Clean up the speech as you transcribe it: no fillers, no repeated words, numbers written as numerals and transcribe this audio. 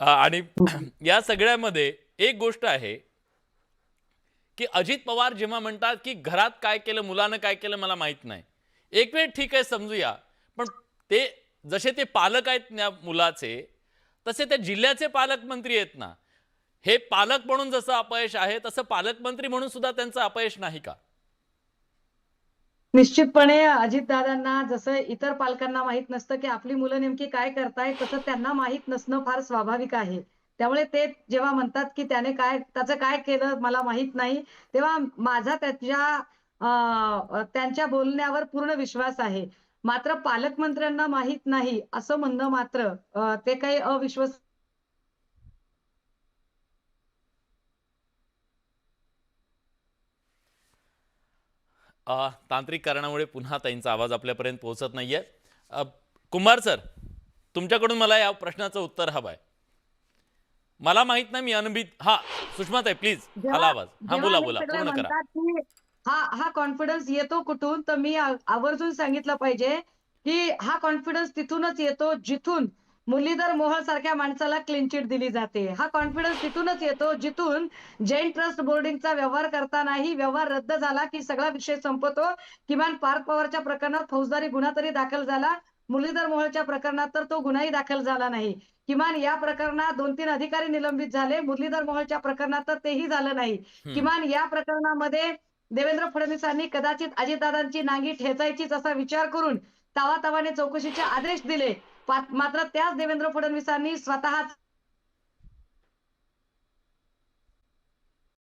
आणि या सगळ्यामध्ये एक गोष्ट आहे, की अजित पवार जेव्हा म्हणतात, की घरात काय केलं, मुलानं काय केलं मला माहीत नाही. एक वेळ ठीक आहे समजूया. पण ते जसे ते पालक आहेत त्या मुलाचे, तसे त्या जिल्ह्याचे पालकमंत्री आहेत ना. हे पालक म्हणून जसं अपयश आहे, तसं पालकमंत्री म्हणून सुद्धा त्यांचं अपयश नाही का? निश्चितपणे अजितदादांना जसं इतर पालकांना माहीत नसतं, की आपली मुलं नेमकी काय करतायत, तसं त्यांना माहीत नसणं फार स्वाभाविक आहे. त्यामुळे ते जेव्हा म्हणतात, की त्याचं काय केलं मला माहीत नाही, तेव्हा माझा त्यांच्या बोलण्यावर पूर्ण विश्वास आहे. मात्र पालकमंत्र्यांना माहीत नाही असं म्हणणं मात्र ते काही अविश्वास तांत्रिक कारणामुळे पुन्हा ताईंचा आवाज आपल्यापर्यंत पोहोचत नाहीये. कुंभार सर, तुमच्याकडून मला या प्रश्नाचं उत्तर हवं आहे. मला माहित नाही मी अनभित सुषमाताई प्लीज आला जेव्हा आवाज. जेव्हा बोला, हे बोला. सगळे पूर्ण करा. म्हणतात, की हा हा कॉन्फिडन्स येतो कुठून? तर मी आवर्जून सांगितलं पाहिजे, की हा कॉन्फिडन्स तिथूनच येतो जिथून मुरलीधर मोहोळ सारख्या माणसाला क्लीन चिट दिली जाते. हा कॉन्फिडन्स तिथूनच येतो जिथून जैन ट्रस्ट बोर्डिंगचा व्यवहार करतानाही व्यवहार रद्द झाला, की सगळा विषय संपतो. किमान पार्थ पवारच्या प्रकरणात फौजदारी गुन्हा तरी दाखल झाला. मुरलीधर मोहोळच्या प्रकरणात तर तो गुन्हाही दाखल झाला नाही. किमान या प्रकरणात 2-3 अधिकारी निलंबित झाले. मुरलीधर मोहोळच्या प्रकरणात तर तेही झालं नाही. हं. किमान या प्रकरणामध्ये देवेंद्र फडणवीसांनी कदाचित अजितदादांची नांगी ठेचायचीच असा विचार करून तावातावाने चौकशीचे आदेश दिले. मात्र त्याच देवेंद्र फडणवीसांनी स्वतःच